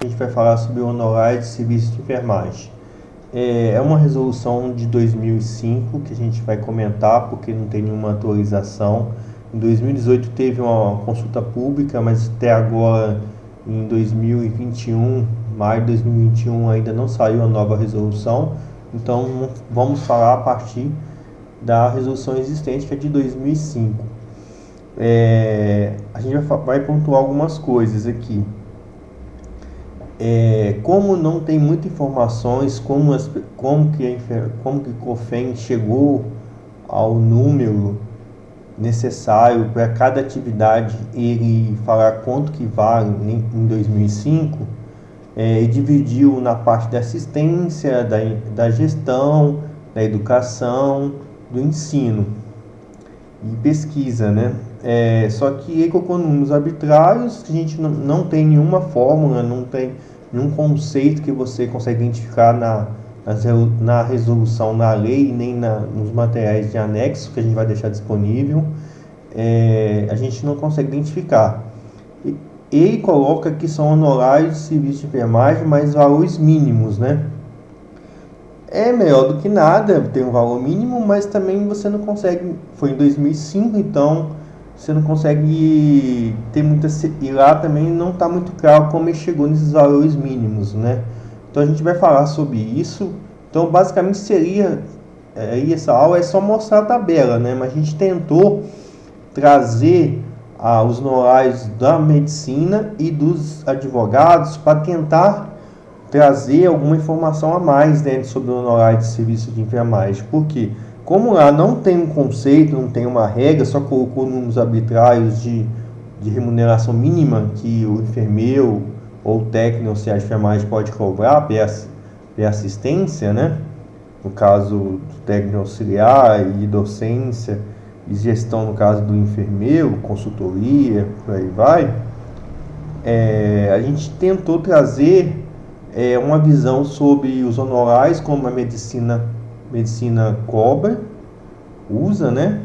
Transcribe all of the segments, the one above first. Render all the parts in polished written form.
A gente vai falar sobre honorários de serviço de enfermagem. É uma resolução de 2005 que a gente vai comentar porque não tem nenhuma atualização. Em 2018 teve uma consulta pública, mas até agora, em 2021, maio de 2021, ainda não saiu a nova resolução. Então vamos falar a partir da resolução existente, que é de 2005. A gente vai pontuar algumas coisas aqui. Como não tem muitas informações, como que o COFEN chegou ao número necessário para cada atividade, ele falar quanto que vale em 2005, e dividiu na parte da assistência, da gestão, da educação, do ensino e pesquisa, né? Só que ele colocou números arbitrários, a gente não tem nenhuma fórmula, não tem nenhum conceito que você consegue identificar na resolução, na lei, nem nos materiais de anexo que a gente vai deixar disponível. A gente não consegue identificar. Ele coloca que são honorários de serviço de enfermagem, mas valores mínimos, né? É melhor do que nada, tem um valor mínimo, mas também você não consegue, foi em 2005, então você não consegue ter muita, e lá também não está muito claro como ele chegou nesses valores mínimos, né? Então a gente vai falar sobre isso. Então basicamente essa aula é só mostrar a tabela, né? Mas a gente tentou trazer os honorários da medicina e dos advogados para tentar trazer alguma informação a mais, né, sobre o honorário de serviço de enfermagem. Porque como lá não tem um conceito, não tem uma regra, só colocou números arbitrários de remuneração mínima que o enfermeiro ou o técnico auxiliar de enfermagem pode cobrar pela assistência, né? No caso do técnico auxiliar e docência e gestão no caso do enfermeiro, consultoria, por aí vai. A gente tentou trazer uma visão sobre os honorários, como a medicina cobra, usa, né?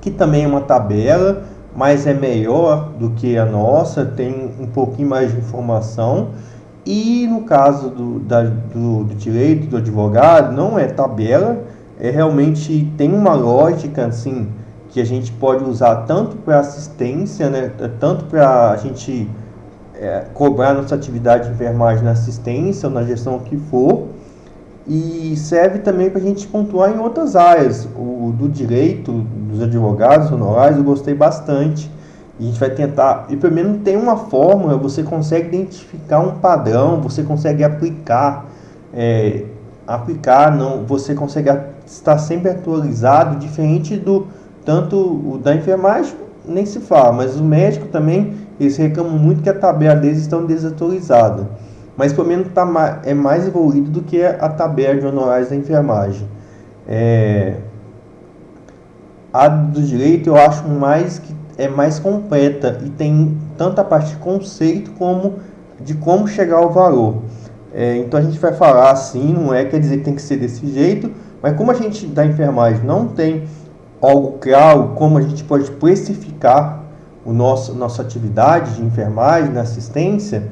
Que também é uma tabela, mas é melhor do que a nossa, tem um pouquinho mais de informação. E no caso do direito, do advogado, não é tabela, realmente tem uma lógica, assim, que a gente pode usar tanto para assistência, né? Tanto para a gente cobrar nossa atividade de enfermagem na assistência ou na gestão que for, e serve também para a gente pontuar em outras áreas. O do direito, dos advogados honorários, eu gostei bastante. E a gente vai tentar, e pelo menos tem uma fórmula, você consegue identificar um padrão, você consegue aplicar, você consegue estar sempre atualizado, diferente do tanto o da enfermagem, nem se fala, mas o médico também, eles reclamam muito que a tabela deles estão desatualizada, mas pelo menos é mais evoluído do que a tabela de honorários da enfermagem. A do direito eu acho que é mais completa e tem tanto a parte de conceito como de como chegar ao valor. Então a gente vai falar assim, não quer dizer que tem que ser desse jeito, mas como a gente da enfermagem não tem algo claro, como a gente pode precificar nossa atividade de enfermagem, na assistência,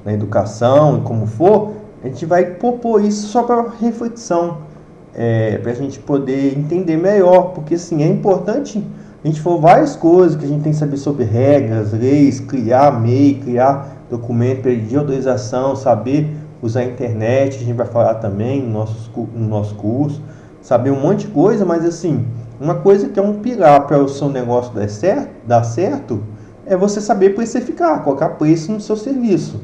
na educação e como for, a gente vai propor isso só para reflexão, para a gente poder entender melhor, porque assim, é importante a gente for várias coisas que a gente tem que saber sobre regras, leis, criar MEI, criar documento, pedir autorização, saber usar a internet, a gente vai falar também no nosso curso, saber um monte de coisa, mas assim, uma coisa que é um pilar para o seu negócio dar certo é você saber precificar, colocar preço no seu serviço.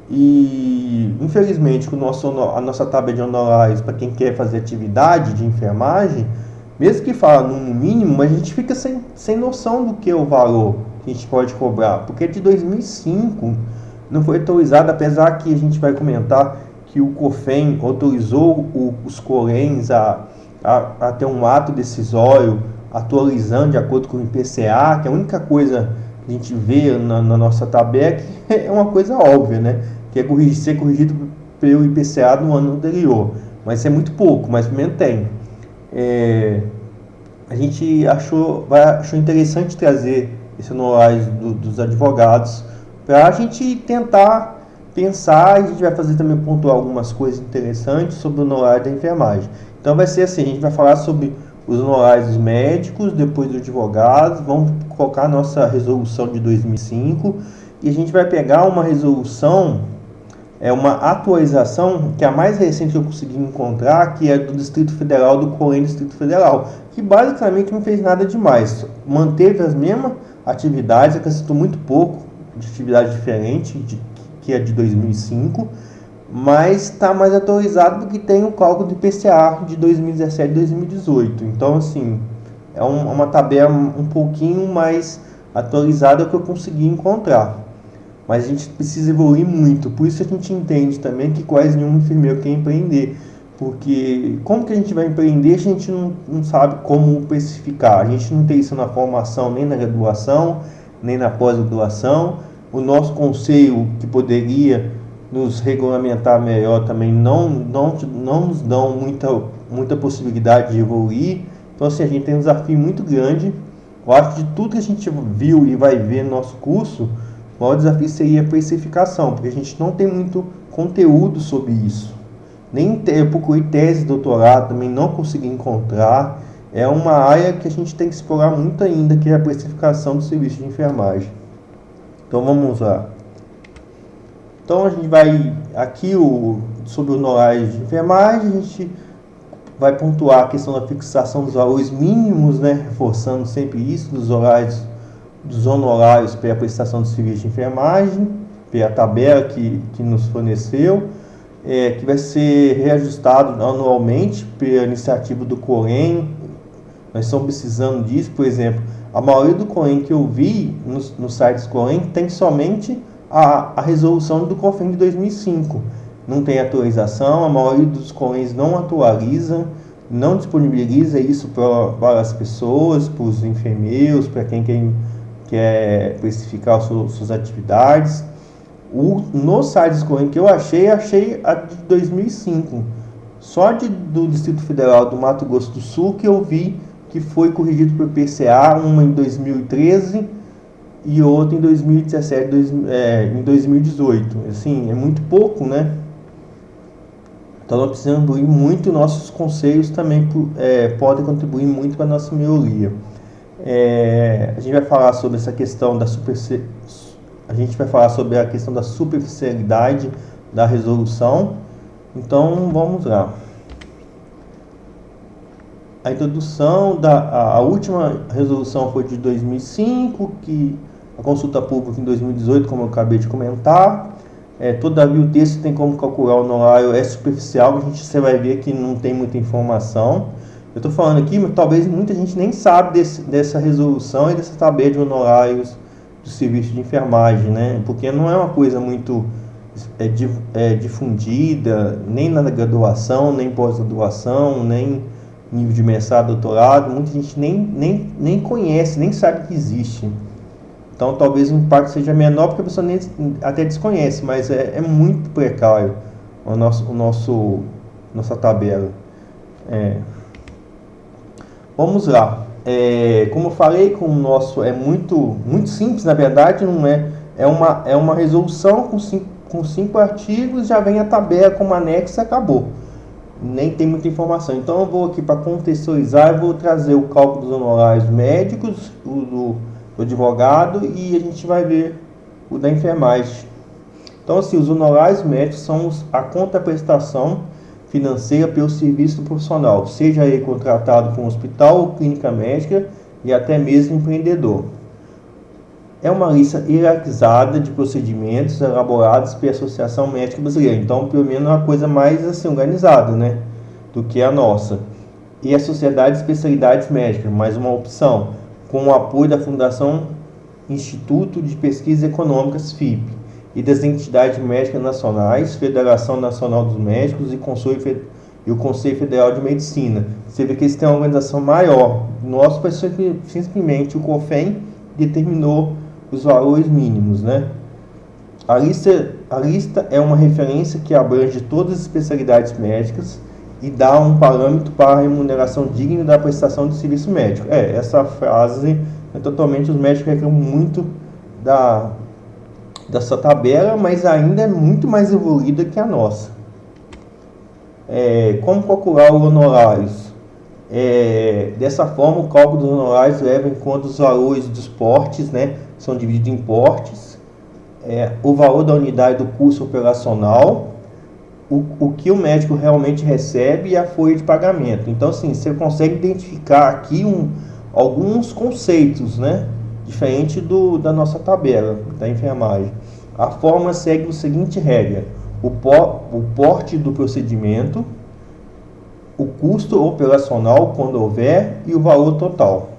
E infelizmente a nossa tabela de honorários para quem quer fazer atividade de enfermagem, mesmo que fala no mínimo, mas a gente fica sem noção do que é o valor que a gente pode cobrar, porque é de 2005, não foi atualizado, apesar que a gente vai comentar que o COFEN autorizou os CORENs a ter um ato decisório atualizando de acordo com o IPCA, que é a única coisa que a gente vê na nossa tabela, que é uma coisa óbvia, né? Que é ser corrigido pelo IPCA do ano anterior. Mas é muito pouco, mas pelo menos tem. A gente achou interessante trazer esse honorário dos advogados para a gente tentar pensar, e a gente vai fazer também pontuar algumas coisas interessantes sobre o honorário da enfermagem. Então vai ser assim, a gente vai falar sobre os honorários dos médicos, depois dos advogados, vamos colocar a nossa resolução de 2005 e a gente vai pegar uma resolução, uma atualização, que é a mais recente que eu consegui encontrar, que é do Distrito Federal, do COEN Distrito Federal, que basicamente não fez nada demais, manteve as mesmas atividades, acrescentou muito pouco de atividade diferente, que é de 2005, mas está mais atualizado porque tem o cálculo do IPCA de 2017 e 2018. Então, assim, é uma tabela um pouquinho mais atualizada que eu consegui encontrar. Mas a gente precisa evoluir muito, por isso a gente entende também que quase nenhum enfermeiro quer empreender. Porque como que a gente vai empreender, a gente não sabe como precificar. A gente não tem isso na formação, nem na graduação, nem na pós-graduação. O nosso conselho, que poderia nos regulamentar melhor, também não nos dão muita possibilidade de evoluir. Então, assim, a gente tem um desafio muito grande. Eu acho que de tudo que a gente viu e vai ver no nosso curso, o maior desafio seria a precificação, porque a gente não tem muito conteúdo sobre isso. Nem eu procurei tese de doutorado, também não consegui encontrar. É uma área que a gente tem que explorar muito ainda, que é a precificação do serviço de enfermagem. Então vamos lá. Então a gente vai aqui sobre os honorários de enfermagem, a gente vai pontuar a questão da fixação dos valores mínimos, né, reforçando sempre isso, dos honorários pela prestação do serviço de enfermagem, pela tabela que nos forneceu, que vai ser reajustado anualmente pela iniciativa do COEN. Nós estamos precisando disso. Por exemplo, a maioria do COEN que eu vi no site do COEN tem somente a resolução do COFEN de 2005. Não tem atualização, a maioria dos COENs não atualiza, não disponibiliza isso para as pessoas, para os enfermeiros, para quem quer precificar suas atividades. No site do COEN que eu achei a de 2005. Só do Distrito Federal do Mato Grosso do Sul que eu vi que foi corrigido por IPCA, uma em 2013 e outra em 2017, em 2018. Assim, é muito pouco, né? Então nós precisamos evoluir muito, nossos conselhos também podem contribuir muito para a nossa melhoria. A gente vai falar sobre essa questão da superficialidade da resolução. Então vamos lá. A introdução a última resolução foi de 2005, que a consulta pública em 2018, como eu acabei de comentar. Todavia o texto tem como calcular o honorário superficial, você vai ver que não tem muita informação. Eu estou falando aqui, mas talvez muita gente nem sabe dessa resolução e dessa tabela de honorários do serviço de enfermagem, né? Porque não é uma coisa muito difundida, nem na graduação, nem pós-graduação, nem nível de mestrado, doutorado. Muita gente nem conhece, nem sabe que existe. Então talvez o impacto seja menor porque a pessoa até desconhece, mas é muito precário nossa tabela. Vamos lá. Como eu falei, como o nosso é muito simples, na verdade não é uma resolução com 5 artigos, já vem a tabela como anexo e acabou. Nem tem muita informação. Então eu vou aqui para contextualizar, eu vou trazer o cálculo dos honorários médicos, do advogado, e a gente vai ver o da enfermagem. Então, assim, os honorários médicos são a contraprestação financeira pelo serviço profissional, seja ele contratado por um hospital ou clínica médica e até mesmo empreendedor. É uma lista hierarquizada de procedimentos elaborados pela Associação Médica Brasileira. Então, pelo menos é uma coisa mais assim, organizada, né, do que a nossa. E a Sociedade de Especialidades Médicas, mais uma opção, com o apoio da Fundação Instituto de Pesquisas Econômicas, FIP, e das entidades médicas nacionais, Federação Nacional dos Médicos e o Conselho Federal de Medicina. Você vê que eles têm uma organização maior. Nosso, simplesmente, o COFEN determinou os valores mínimos, né? A lista é uma referência que abrange todas as especialidades médicas e dá um parâmetro para a remuneração digna da prestação de serviço médico. Essa frase é totalmente, os médicos reclamam muito dessa tabela, mas ainda é muito mais evoluída que a nossa. Como calcular os honorários? Dessa forma, o cálculo dos honorários leva em conta os valores dos portes, né? São divididos em portes, o valor da unidade do custo operacional, o que o médico realmente recebe e a folha de pagamento. Então, assim, você consegue identificar aqui alguns conceitos, né? Diferente da nossa tabela da enfermagem. A forma segue a seguinte regra: o porte do procedimento, o custo operacional quando houver e o valor total.